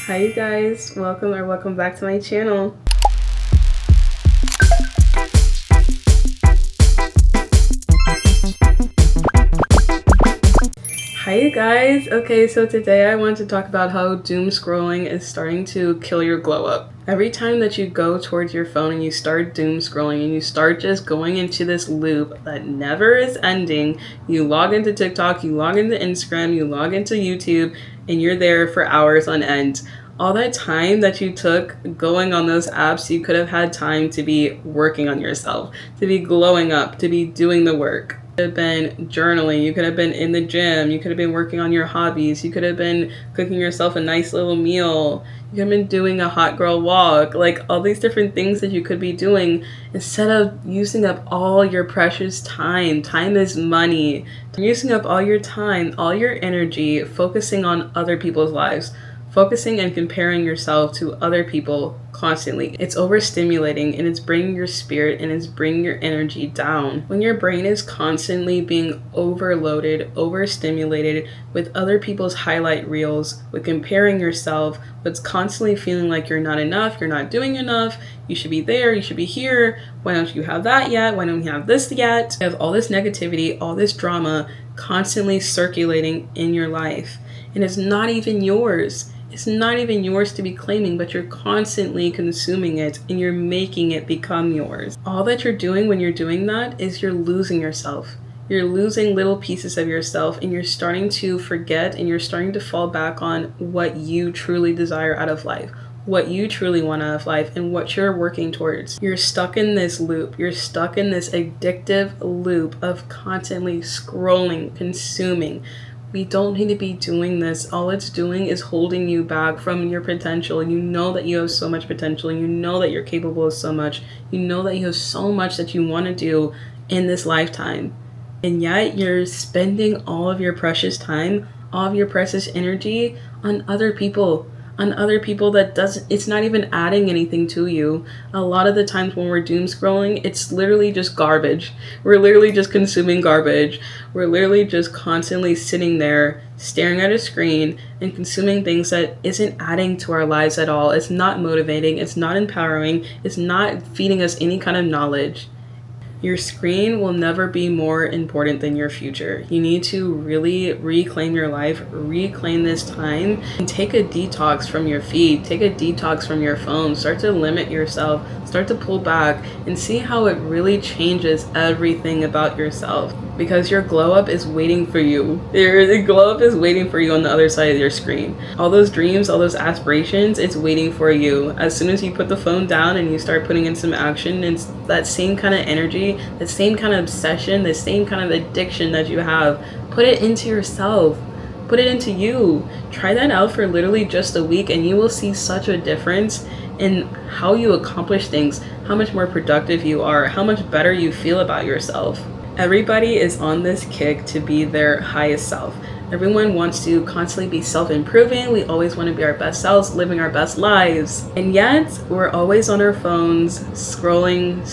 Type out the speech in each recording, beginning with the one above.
Hi you guys, welcome back to my channel. Hi you guys. Okay, so today I want to talk about how doom scrolling is starting to kill your glow up. Every time that you go towards your phone and you start doom scrolling and you start just going into this loop that never is ending, you log into TikTok, you log into Instagram, you log into YouTube, and you're there for hours on end. All that time that you took going on those apps, you could have had time to be working on yourself, to be glowing up, to be doing the work. You could have been journaling, you could have been in the gym, you could have been working on your hobbies, you could have been cooking yourself a nice little meal, you could have been doing a hot girl walk, like all these different things that you could be doing instead of using up all your precious time. Time is money. Using up all your time, all your energy, focusing on other people's lives. Focusing and comparing yourself to other people constantly. It's overstimulating and it's bringing your spirit and it's bringing your energy down. When your brain is constantly being overloaded, overstimulated with other people's highlight reels, with comparing yourself, with constantly feeling like you're not enough, you're not doing enough, you should be there, you should be here, why don't you have that yet, why don't you have this yet? You have all this negativity, all this drama constantly circulating in your life. And it's not even yours. It's not even yours to be claiming, but you're constantly consuming it and you're making it become yours. All that you're doing when you're doing that is you're losing yourself. You're losing little pieces of yourself and you're starting to forget and you're starting to fall back on what you truly desire out of life, what you truly want out of life and what you're working towards. You're stuck in this loop. You're stuck in this addictive loop of constantly scrolling, consuming. We don't need to be doing this. All it's doing is holding you back from your potential. You know that you have so much potential. You know that you're capable of so much. You know that you have so much that you want to do in this lifetime. And yet you're spending all of your precious time, all of your precious energy on other people that it's not even adding anything to you. A lot of the times when we're doom scrolling, it's literally just garbage. We're literally just consuming garbage. We're literally just constantly sitting there staring at a screen and consuming things that isn't adding to our lives at all. It's not motivating, it's not empowering, it's not feeding us any kind of knowledge. Your screen will never be more important than your future. You need to really reclaim your life, reclaim this time, and take a detox from your feed, take a detox from your phone, start to limit yourself, start to pull back, and see how it really changes everything about yourself. Because your glow up is waiting for you. Your glow up is waiting for you on the other side of your screen. All those dreams, all those aspirations, it's waiting for you. As soon as you put the phone down and you start putting in some action, it's that same kind of energy, the same kind of obsession, the same kind of addiction that you have. Put it into yourself. Put it into you. Try that out for literally just a week and you will see such a difference in how you accomplish things, how much more productive you are, how much better you feel about yourself. Everybody is on this kick to be their highest self. Everyone wants to constantly be self-improving. We always want to be our best selves, living our best lives. And yet, we're always on our phones, scrolling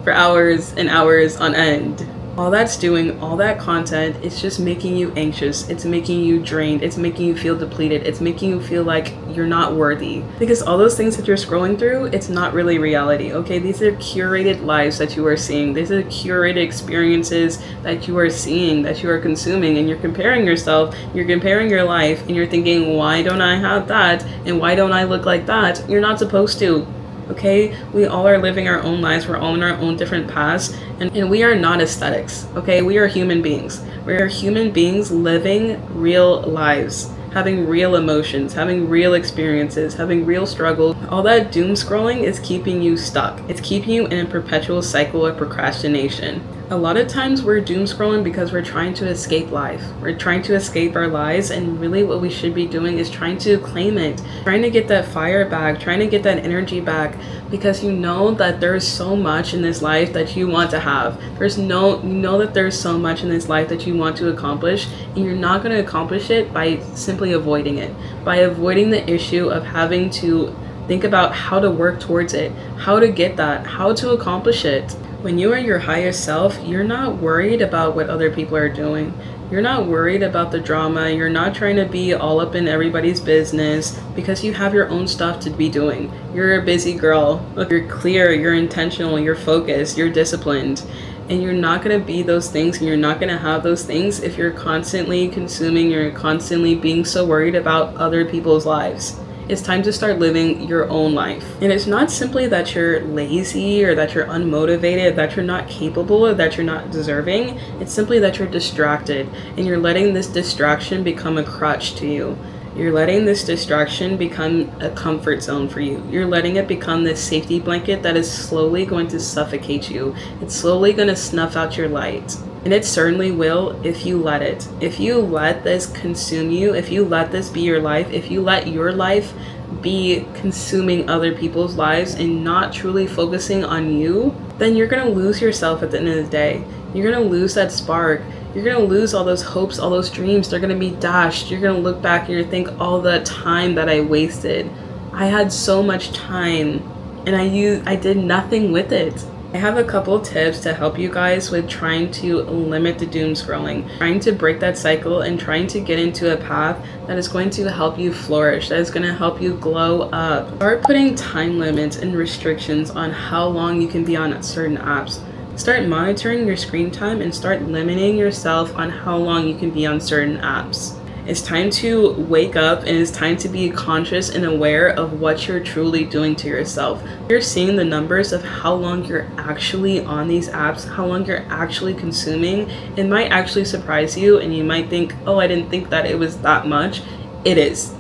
for hours and hours on end. All that's doing, all that content, it's just making you anxious. It's making you drained. It's making you feel depleted. It's making you feel like you're not worthy. Because all those things that you're scrolling through, it's not really reality, okay? These are curated lives that you are seeing. These are curated experiences that you are seeing, that you are consuming, and you're comparing yourself, you're comparing your life, and you're thinking, why don't I have that? And why don't I look like that? You're not supposed to. Okay, we all are living our own lives. We're all in our own different paths, and we are not aesthetics. Okay, we are human beings. We are human beings living real lives, having real emotions, having real experiences, having real struggles. All that doom scrolling is keeping you stuck. It's keeping you in a perpetual cycle of procrastination. A lot of times we're doom scrolling because we're trying to escape life. We're trying to escape our lives, and really what we should be doing is trying to claim it, trying to get that fire back, trying to get that energy back, because you know that there's so much in this life that you want to have. You know that there's so much in this life that you want to accomplish, and you're not going to accomplish it by simply avoiding it, by avoiding the issue of having to think about how to work towards it, how to get that, how to accomplish it. When you are your highest self, you're not worried about what other people are doing. You're not worried about the drama. You're not trying to be all up in everybody's business because you have your own stuff to be doing. You're a busy girl. You're clear, you're intentional, you're focused, you're disciplined. And you're not going to be those things, and you're not going to have those things if you're constantly consuming, you're constantly being so worried about other people's lives. It's time to start living your own life. And it's not simply that you're lazy or that you're unmotivated, that you're not capable or that you're not deserving. It's simply that you're distracted, and you're letting this distraction become a crutch to you. You're letting this distraction become a comfort zone for you. You're letting it become this safety blanket that is slowly going to suffocate you. It's slowly going to snuff out your light. And it certainly will if you let it. If you let this consume you, if you let this be your life, if you let your life be consuming other people's lives and not truly focusing on you, then you're going to lose yourself at the end of the day. You're going to lose that spark. You're going to lose all those hopes, all those dreams. They're going to be dashed. You're going to look back and you're going to think all the time that I wasted. I had so much time and I did nothing with it. I have a couple tips to help you guys with trying to limit the doom scrolling, trying to break that cycle and trying to get into a path that is going to help you flourish, that is going to help you glow up. Start putting time limits and restrictions on how long you can be on certain apps. Start monitoring your screen time and start limiting yourself on how long you can be on certain apps. It's time to wake up and it's time to be conscious and aware of what you're truly doing to yourself. You're seeing the numbers of how long you're actually on these apps, how long you're actually consuming. It might actually surprise you and you might think, oh, I didn't think that it was that much. It is.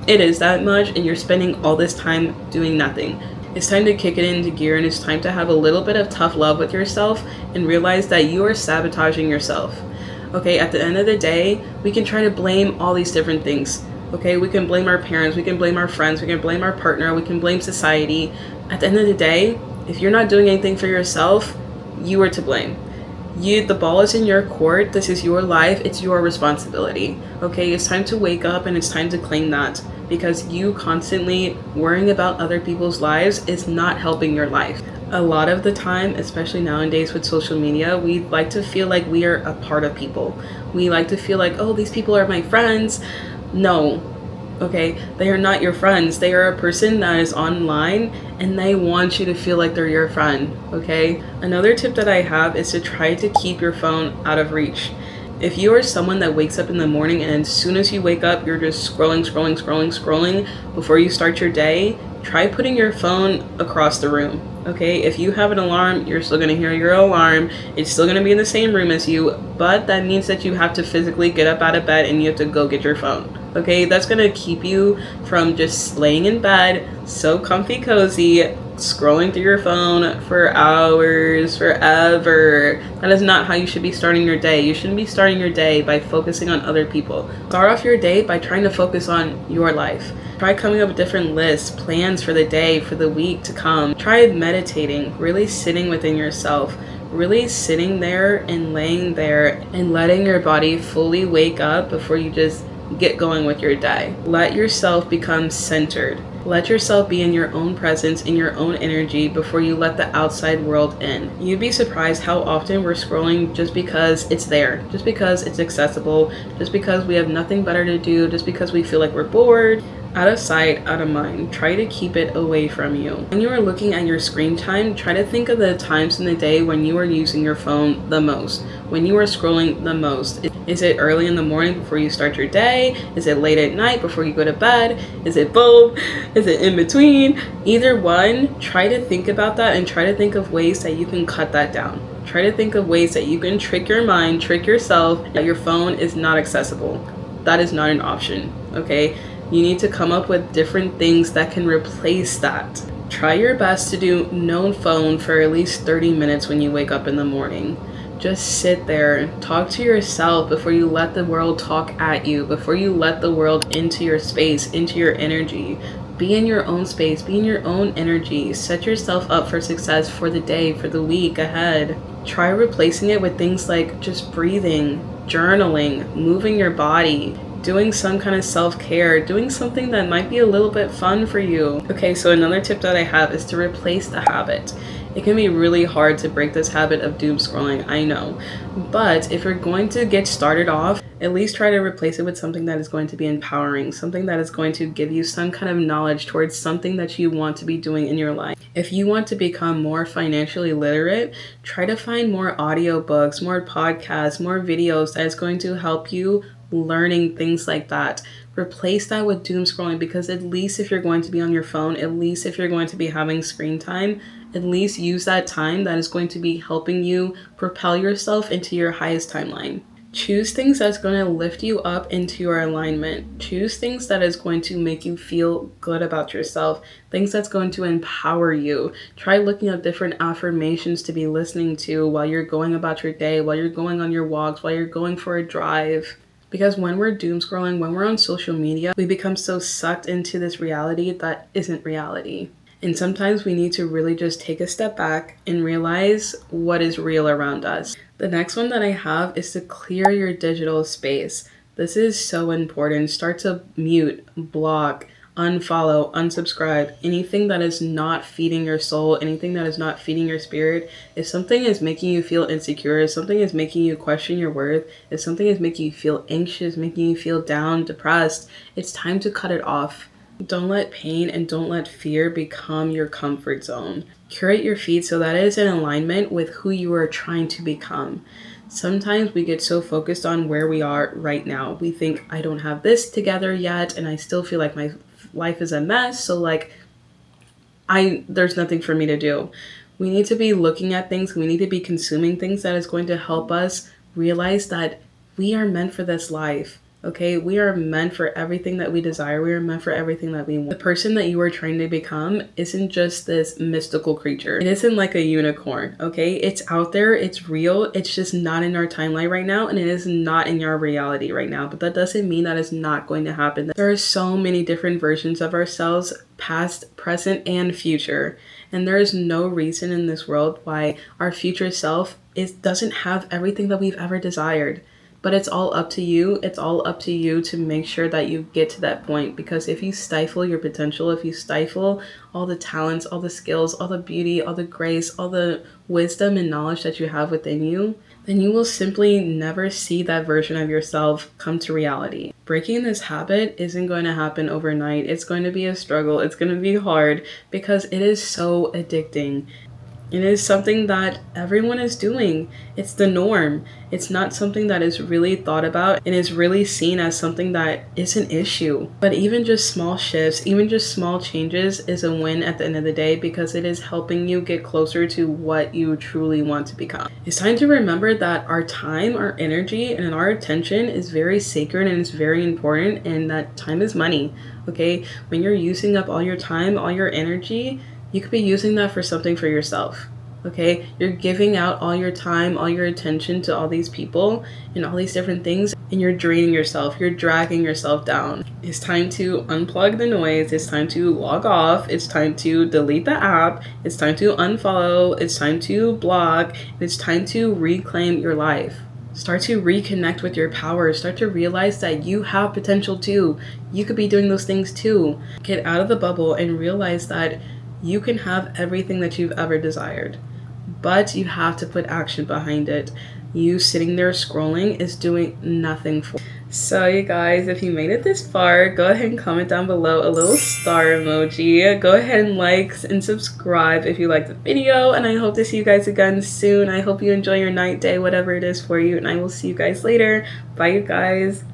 It is that much, and you're spending all this time doing nothing. It's time to kick it into gear, and it's time to have a little bit of tough love with yourself and realize that you are sabotaging yourself. Okay, at the end of the day, we can try to blame all these different things. Okay, we can blame our parents, we can blame our friends, we can blame our partner, we can blame society. At the end of the day, if you're not doing anything for yourself, you are to blame. The ball is in your court. This is your life. It's your responsibility. Okay, it's time to wake up and it's time to claim that, because you constantly worrying about other people's lives is not helping your life. A lot of the time, especially nowadays with social media, we like to feel like we are a part of people. We like to feel like, oh, these people are my friends. No, okay, they are not your friends. They are a person that is online and they want you to feel like they're your friend, okay? Another tip that I have is to try to keep your phone out of reach. If you are someone that wakes up in the morning and as soon as you wake up, you're just scrolling before you start your day, try putting your phone across the room. Okay, if you have an alarm, you're still going to hear your alarm. It's still going to be in the same room as you, but that means that you have to physically get up out of bed and you have to go get your phone. Okay, that's going to keep you from just laying in bed, so comfy cozy, scrolling through your phone for hours, forever. That is not how you should be starting your day. You shouldn't be starting your day by focusing on other people. Start off your day by trying to focus on your life. Try coming up with different lists, plans for the day, for the week to come. Try meditating, really sitting within yourself, really sitting there and laying there and letting your body fully wake up before you just get going with your day. Let yourself become centered. Let yourself be in your own presence, in your own energy before you let the outside world in. You'd be surprised how often we're scrolling just because it's there, just because it's accessible, just because we have nothing better to do, just because we feel like we're bored. Out of sight, out of mind. Try to keep it away from you. When you are looking at your screen time, try to think of the times in the day when you are using your phone the most, when you are scrolling the most. Is it early in the morning before you start your day? Is it late at night before you go to bed? Is it both? Is it in between? Either one, try to think about that and try to think of ways that you can cut that down. Try to think of ways that you can trick your mind, trick yourself that your phone is not accessible. That is not an option, okay? You need to come up with different things that can replace that. Try your best to do no phone for at least 30 minutes when you wake up in the morning. Just sit there, talk to yourself before you let the world talk at you, before you let the world into your space, into your energy. Be in your own space, be in your own energy. Set yourself up for success for the day, for the week ahead. Try replacing it with things like just breathing, journaling, moving your body, doing some kind of self-care, doing something that might be a little bit fun for you. Okay, so another tip that I have is to replace the habit. It can be really hard to break this habit of doom scrolling, I know. But if you're going to get started off, At least try to replace it with something that is going to be empowering, something that is going to give you some kind of knowledge towards something that you want to be doing in your life. If you want to become more financially literate, try to find more audiobooks, more podcasts, more videos that is going to help you learning things like that. Replace that with doom scrolling, because at least if you're going to be on your phone, at least if you're going to be having screen time, at least use that time that is going to be helping you propel yourself into your highest timeline. Choose things that's going to lift you up into your alignment. Choose things that is going to make you feel good about yourself. Things that's going to empower you. Try looking at different affirmations to be listening to while you're going about your day, while you're going on your walks, while you're going for a drive. Because when we're doom scrolling, when we're on social media, we become so sucked into this reality that isn't reality. And sometimes we need to really just take a step back and realize what is real around us. The next one that I have is to clear your digital space. This is so important. Start to mute, block, unfollow, unsubscribe, anything that is not feeding your soul, anything that is not feeding your spirit. If something is making you feel insecure, if something is making you question your worth, if something is making you feel anxious, making you feel down, depressed, it's time to cut it off. Don't let pain and don't let fear become your comfort zone. Curate your feed so that it is in alignment with who you are trying to become. Sometimes we get so focused on where we are right now. We think, I don't have this together yet, and I still feel like my life is a mess, so there's nothing for me to do. We need to be looking at things, we need to be consuming things that is going to help us realize that we are meant for this life. Okay, we are meant for everything that we desire. We are meant for everything that we want. The person that you are trying to become isn't just this mystical creature. It isn't like a unicorn, okay? It's out there, it's real, it's just not in our timeline right now, and it is not in your reality right now. But that doesn't mean that it's not going to happen. There are so many different versions of ourselves, past, present, and future. And there is no reason in this world why our future self doesn't have everything that we've ever desired. But it's all up to you. It's all up to you to make sure that you get to that point. Because if you stifle your potential, if you stifle all the talents, all the skills, all the beauty, all the grace, all the wisdom and knowledge that you have within you, then you will simply never see that version of yourself come to reality. Breaking this habit isn't going to happen overnight. It's going to be a struggle. It's going to be hard because it is so addicting. It is something that everyone is doing. It's the norm. It's not something that is really thought about and is really seen as something that is an issue. But even just small shifts, even just small changes is a win at the end of the day, because it is helping you get closer to what you truly want to become. It's time to remember that our time, our energy, and our attention is very sacred and it's very important, and that time is money. Okay? When you're using up all your time, all your energy, you could be using that for something for yourself, okay? You're giving out all your time, all your attention to all these people and all these different things, and you're draining yourself. You're dragging yourself down. It's time to unplug the noise. It's time to log off. It's time to delete the app. It's time to unfollow. It's time to block. It's time to reclaim your life. Start to reconnect with your power. Start to realize that you have potential too. You could be doing those things too. Get out of the bubble and realize that you can have everything that you've ever desired, but you have to put action behind it. You sitting there scrolling is doing nothing for you. So you guys, if you made it this far, go ahead and comment down below a little star emoji. Go ahead and like and subscribe if you liked the video, and I hope to see you guys again soon. I hope you enjoy your night, day, whatever it is for you, and I will see you guys later. Bye, you guys.